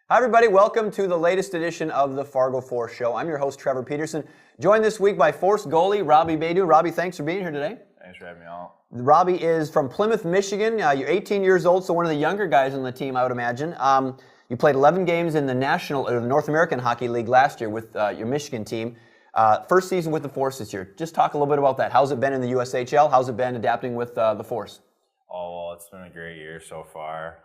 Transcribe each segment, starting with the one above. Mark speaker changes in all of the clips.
Speaker 1: Hi, everybody. Welcome to the latest edition of the Fargo Force Show. I'm your host, Trevor Peterson, joined this week by Force goalie Robbie Beydoun. Robbie, thanks for being here today.
Speaker 2: Thanks for having me on.
Speaker 1: Robbie is from Plymouth, Michigan. You're 18 years old, so one of the younger guys on the team, I would imagine. You played 11 games in the North American Hockey League last year with your Michigan team. First season with the Force this year. Just talk a little bit about that. How's it been in the USHL? How's it been adapting with the Force?
Speaker 2: Oh, well, it's been a great year so far.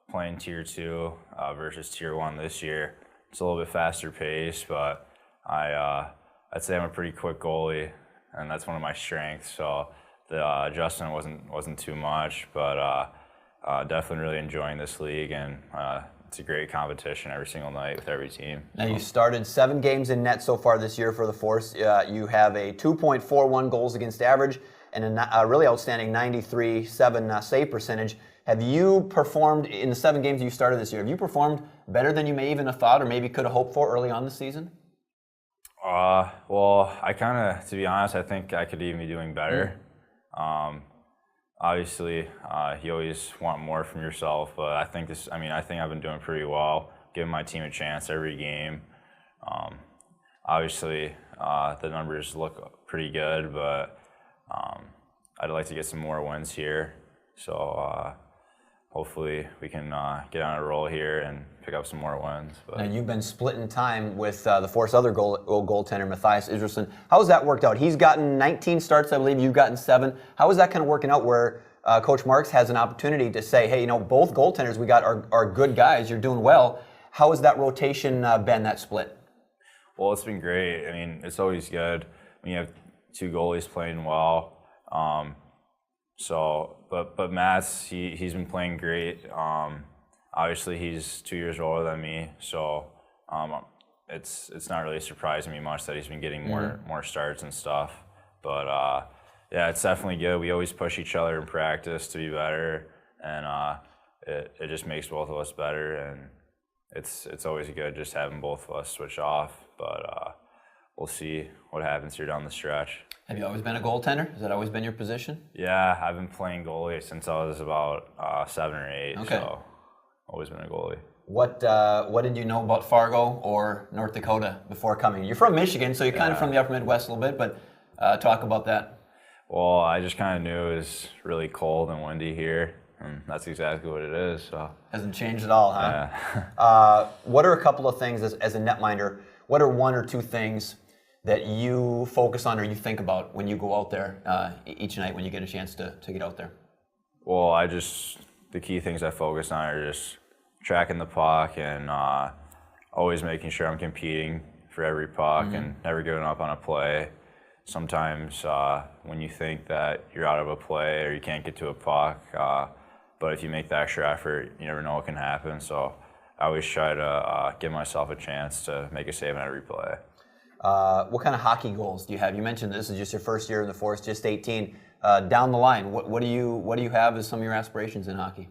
Speaker 2: Playing Tier 2 versus Tier 1 this year. It's a little bit faster pace, but I'd say I'm a pretty quick goalie, and that's one of my strengths. So the adjustment wasn't too much, but definitely really enjoying this league, and it's a great competition every single night with every team.
Speaker 1: Now, you started 7 games in net so far this year for the Force. You have a 2.41 goals against average and a really outstanding 93.7 save percentage. Have you performed, in the 7 games you started this year, have you performed better than you may even have thought or maybe could have hoped for early on this season?
Speaker 2: Well, to be honest, I think I could even be doing better. Obviously, you always want more from yourself, but I think I've been doing pretty well, giving my team a chance every game. Obviously, the numbers look pretty good, but I'd like to get some more wins here. So hopefully we can get on a roll here and pick up some more wins. But.
Speaker 1: Now, you've been splitting time with the Force other goaltender, Matthias Israelsson. How has that worked out? He's gotten 19 starts, I believe. You've gotten 7. How is that kind of working out where Coach Marks has an opportunity to say, hey, both goaltenders we got are good guys. You're doing well. How has that rotation been, that split?
Speaker 2: Well, it's been great. It's always good when you have 2 goalies playing well. But Matt's he's been playing great. Obviously, he's 2 years older than me, so it's not really surprising me much that he's been getting more starts and stuff. But yeah, it's definitely good. We always push each other in practice to be better, and it just makes both of us better. And it's always good just having both of us switch off. But we'll see what happens here down the stretch.
Speaker 1: Have you always been a goaltender? Has that always been your position?
Speaker 2: Yeah, I've been playing goalie since I was about 7 or 8,
Speaker 1: okay.
Speaker 2: So always been a goalie.
Speaker 1: What did you know about Fargo or North Dakota before coming? You're from Michigan, so you're kind of from the upper Midwest a little bit, but talk about that.
Speaker 2: Well, I just kind of knew it was really cold and windy here, and that's exactly what it is. So
Speaker 1: hasn't changed at all, huh?
Speaker 2: Yeah.
Speaker 1: What are a couple of things as a netminder? What are 1 or 2 things that you focus on or you think about when you go out there each night when you get a chance to get out there?
Speaker 2: Well, the key things I focus on are just tracking the puck and always making sure I'm competing for every puck and never giving up on a play. Sometimes when you think that you're out of a play or you can't get to a puck, but if you make the extra effort, you never know what can happen. So I always try to give myself a chance to make a save on every play.
Speaker 1: What kind of hockey goals do you have? You mentioned this is just your first year in the Force, just 18. Down the line, what do you have as some of your aspirations in hockey?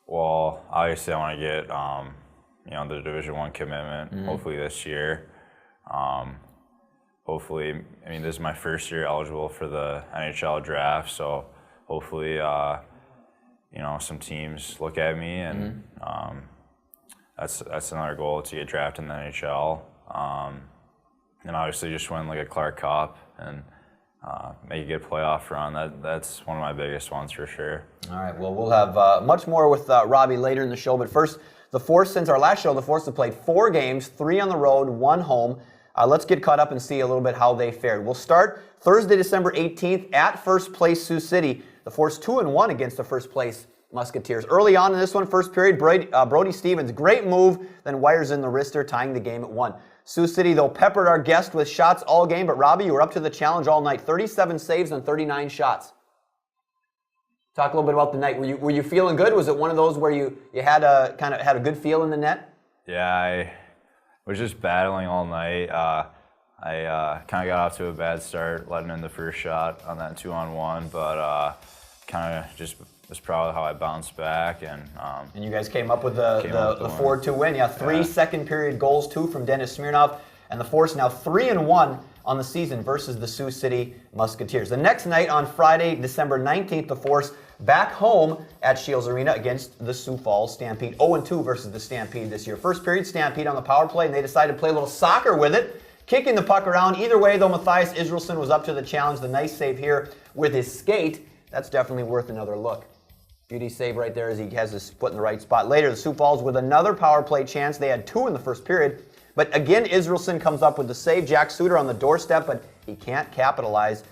Speaker 2: Well, obviously I want to get the Division I commitment. Hopefully this year. Hopefully, this is my first year eligible for the NHL draft, so hopefully some teams look at me, and that's another goal, to get drafted in the NHL. And obviously just win like a Clark Cup and make a good playoff run. That's one of my biggest ones for sure.
Speaker 1: All right, well, we'll have much more with Robbie later in the show. But first, the Force, since our last show, the Force have played 4 games, 3 on the road, 1 home. Let's get caught up and see a little bit how they fared. We'll start Thursday, December 18th at first place Sioux City. The Force 2-1 against the first place Musketeers. Early on in this one, first period, Brody Stevens, great move, then wires in the wrister, tying the game at 1. Sioux City, though, peppered our guest with shots all game, but Robbie, you were up to the challenge all night. 37 saves on 39 shots. Talk a little bit about the night. Were you feeling good? Was it one of those where you had a good feel in the net?
Speaker 2: Yeah, I was just battling all night. I kind of got off to a bad start, letting in the first shot on that 2-on-1, but kind of just was proud of how I bounced back. And
Speaker 1: you guys came up with the 4-2 win. Yeah, 3 second period goals, 2 from Dennis Smirnov. and the Force now 3-1 on the season versus the Sioux City Musketeers. The next night on Friday, December 19th, the Force back home at Shields Arena against the Sioux Falls Stampede. 0-2 versus the Stampede this year. First period, Stampede on the power play, and they decided to play a little soccer with it, kicking the puck around. Either way, though, Matthias Israelson was up to the challenge. The nice save here with his skate. That's definitely worth another look. Beauty save right there as he has his foot in the right spot. Later, the Sioux Falls with another power play chance. They had 2 in the first period. But again, Israelson comes up with the save. Jack Suter on the doorstep, but he can't capitalize.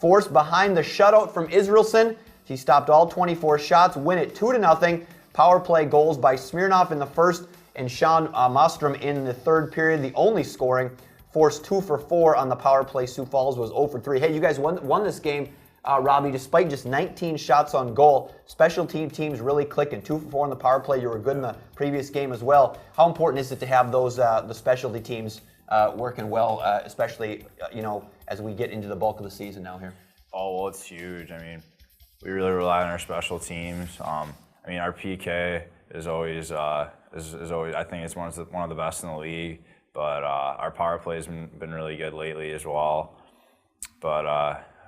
Speaker 1: Force behind the shutout from Israelson. He stopped all 24 shots, win it 2-0. Power play goals by Smirnoff in the first and Sean Mostrom in the third period, the only scoring. Force 2 for 4 on the power play. Sioux Falls was 0 for 3. Hey, you guys won this game, Robbie, despite just 19 shots on goal. Special teams really clicking. 2 for 4 on the power play. You were good in the previous game as well. How important is it to have those the specialty teams working well, especially as we get into the bulk of the season now here?
Speaker 2: Oh, well, it's huge. I mean, we really rely on our special teams. I mean, our PK is always I think it's one of the best in the league. But our power play has been really good lately as well. But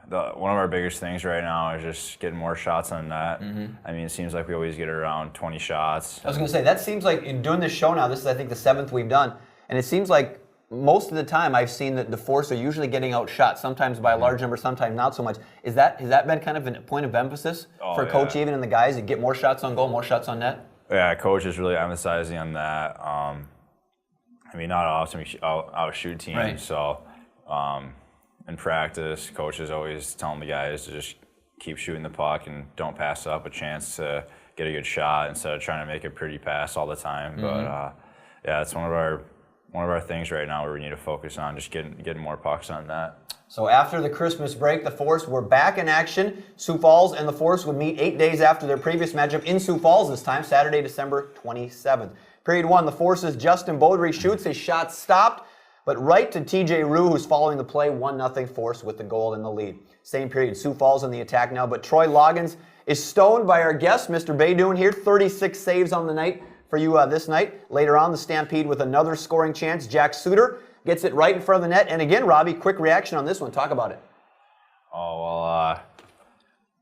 Speaker 2: one of our biggest things right now is just getting more shots on net. I mean, it seems like we always get around 20 shots.
Speaker 1: I was going to say, that seems like in doing this show now, this is I think the 7th we've done, and it seems like most of the time I've seen that the Force are usually getting outshot, sometimes by a large number, sometimes not so much. Has that been kind of a point of emphasis for Coach even and the guys to get more shots on goal, more shots on net?
Speaker 2: Yeah, Coach is really emphasizing on that. I mean, not often we outshoot teams,
Speaker 1: right.
Speaker 2: So in practice, Coach is always telling the guys to just keep shooting the puck and don't pass up a chance to get a good shot instead of trying to make a pretty pass all the time. But yeah, it's one of our things right now where we need to focus on just getting more pucks on net.
Speaker 1: So after the Christmas break, the Force were back in action. Sioux Falls and the Force would meet 8 days after their previous matchup in Sioux Falls this time, Saturday, December 27th. Period 1, the Force's Justin Beaudry shoots. His shot stopped, but right to TJ Rue, who's following the play. 1-0 Force with the goal in the lead. Same period, Sioux Falls on the attack now, but Troy Loggins is stoned by our guest, Mr. Beydoun here. 36 saves on the night for you this night. Later on, the Stampede with another scoring chance. Jack Suter gets it right in front of the net. And again, Robbie, quick reaction on this one. Talk about it.
Speaker 2: Oh, well,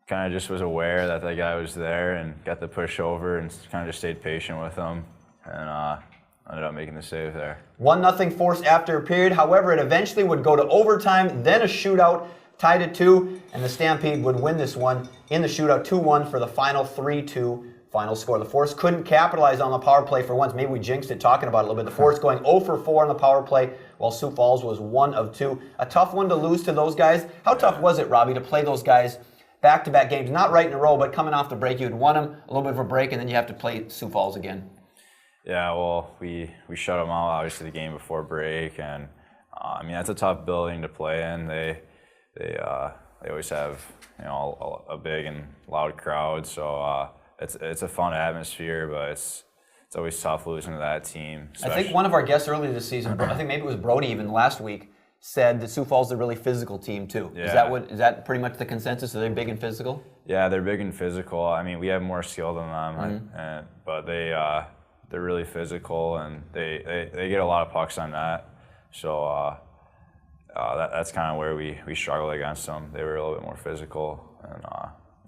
Speaker 2: kind of just was aware that guy was there and got the push over and kind of just stayed patient with him and ended up making the save there. 1-0
Speaker 1: Force after a period. However, it eventually would go to overtime, then a shootout, tied at 2, and the Stampede would win this one in the shootout 2-1 for the final 3-2 final score. The Force couldn't capitalize on the power play for once. Maybe we jinxed it talking about it a little bit. The Force going 0 for 4 on the power play, while Sioux Falls was 1 of 2. A tough one to lose to those guys. How tough was it, Robbie, to play those guys back-to-back games? Not right in a row, but coming off the break, you had won them, a little bit of a break, and then you have to play Sioux Falls again.
Speaker 2: Yeah, well, we shut them out, obviously, the game before break, and I mean, that's a tough building to play in. They always have, a big and loud crowd, so it's a fun atmosphere, but it's always tough losing to that team.
Speaker 1: I think one of our guests earlier this season, I think maybe it was Brody even last week, said that Sioux Falls is a really physical team too.
Speaker 2: Yeah.
Speaker 1: Is that pretty much the consensus? Are they big and physical?
Speaker 2: Yeah, they're big and physical. I mean, we have more skill than them, but they're really physical and they get a lot of pucks on net. So that's kind of where we struggled against them. They were a little bit more physical and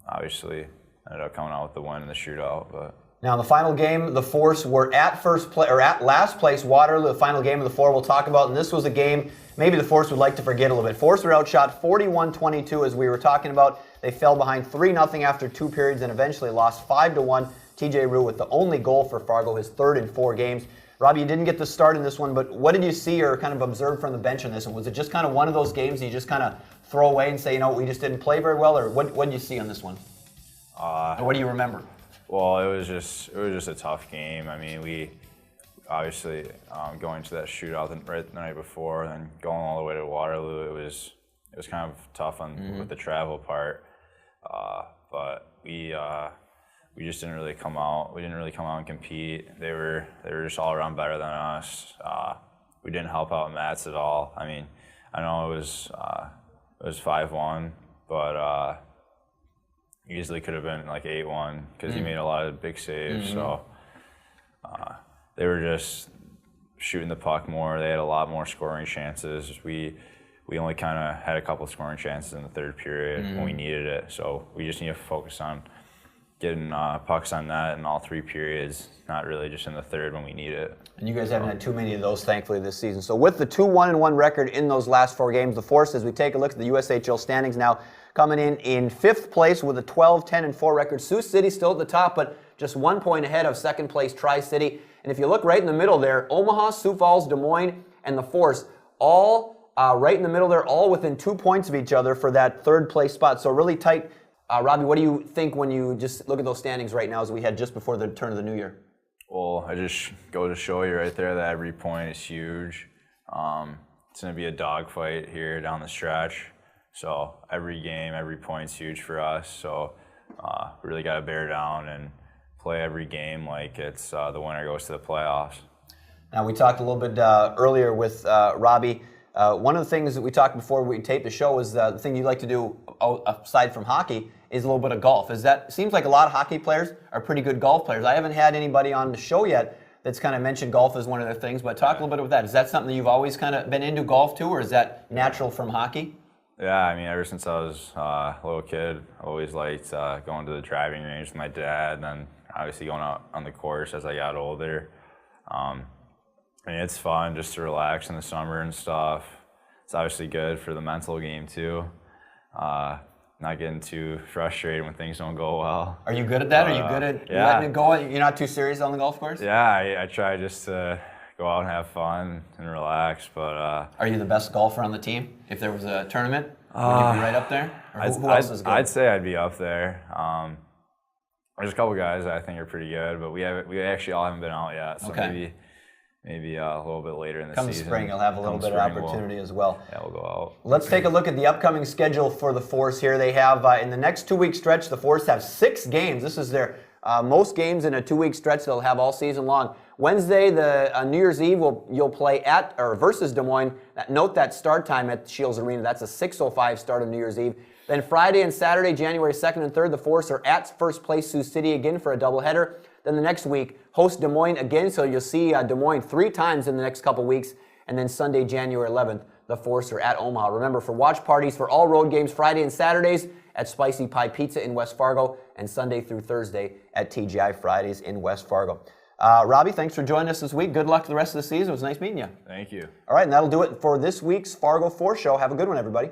Speaker 2: obviously ended up coming out with the win in the shootout. But
Speaker 1: now in the final game, the Force were at last place Waterloo. The final game of the 4 we'll talk about, and this was a game maybe the Force would like to forget a little bit. Force were outshot 41-22 as we were talking about. They fell behind 3-0 after 2 periods and eventually lost 5-1. TJ Rue with the only goal for Fargo, his 3rd in 4 games. Robbie, you didn't get the start in this one, but what did you see or kind of observe from the bench in this one? Was it just kind of one of those games you just kind of throw away and say, we just didn't play very well, or what did you see on this one? Or what do you remember?
Speaker 2: Well, it was just a tough game. I mean, we obviously going to that shootout the night before, and then going all the way to Waterloo, it was kind of tough with the travel part. But we just didn't really come out. We didn't really come out and compete. They were just all around better than us. We didn't help out Mats at all. I mean, I know it was 5-1, but easily could have been like 8-1 because he made a lot of big saves. So they were just shooting the puck more. They had a lot more scoring chances. We only kind of had a couple scoring chances in the third period when we needed it. So we just need to focus on getting pucks on net in all 3 periods, not really just in the third when we need it.
Speaker 1: And you guys haven't had too many of those, thankfully, this season. So with the 2-1-1 record in those last 4 games, the Force, as we take a look at the USHL standings now, coming in 5th place with a 12-10-4 record. Sioux City still at the top, but just 1 point ahead of 2nd place Tri-City. And if you look right in the middle there, Omaha, Sioux Falls, Des Moines, and the Force, all right in the middle there, all within 2 points of each other for that 3rd place spot. So really tight. Robbie, what do you think when you just look at those standings right now as we head just before the turn of the new year?
Speaker 2: Well, I just go to show you right there that every point is huge. It's going to be a dogfight here down the stretch. So every game, every point's huge for us. So we really got to bear down and play every game like it's the winner goes to the playoffs.
Speaker 1: Now, we talked a little bit earlier with Robbie. One of the things that we talked before we taped the show was the thing you like to do aside from hockey is a little bit of golf. Seems like a lot of hockey players are pretty good golf players. I haven't had anybody on the show yet that's kind of mentioned golf as one of their things, but talk a little bit about that. Is that something that you've always kind of been into golf too, or is that natural from hockey?
Speaker 2: Yeah, I mean, ever since I was a little kid, I always liked going to the driving range with my dad, and then obviously going out on the course as I got older. I mean, it's fun just to relax in the summer and stuff. It's obviously good for the mental game too. Not getting too frustrated when things don't go well.
Speaker 1: Are you good at that? Are you good at letting it go? You're not too serious on the golf course?
Speaker 2: Yeah, I try just to go out and have fun and relax. But
Speaker 1: are you the best golfer on the team? If there was a tournament, would you be right up there? Or who else is good?
Speaker 2: I'd say I'd be up there. There's a couple guys that I think are pretty good, but we actually all haven't been out yet. So maybe a little bit later in the season.
Speaker 1: Come spring, you'll have a little bit of opportunity as well.
Speaker 2: Yeah, we'll go out.
Speaker 1: Let's take a look at the upcoming schedule for the Force here. They have, in the next 2-week stretch, the Force have 6 games. This is their most games in a 2-week stretch they'll have all season long. Wednesday, New Year's Eve, you'll play versus Des Moines. Note that start time at Shields Arena. That's a 6:05 start of New Year's Eve. Then Friday and Saturday, January 2nd and 3rd, the Force are at first place Sioux City again for a doubleheader. Then the next week, host Des Moines again, so you'll see Des Moines 3 times in the next couple weeks. And then Sunday, January 11th, the Force are at Omaha. Remember, for watch parties for all road games, Friday and Saturdays at Spicy Pie Pizza in West Fargo, and Sunday through Thursday at TGI Fridays in West Fargo. Robbie, thanks for joining us this week. Good luck the rest of the season. It was nice meeting you.
Speaker 2: Thank you.
Speaker 1: All right, and that'll do it for this week's Fargo Force Show. Have a good one, everybody.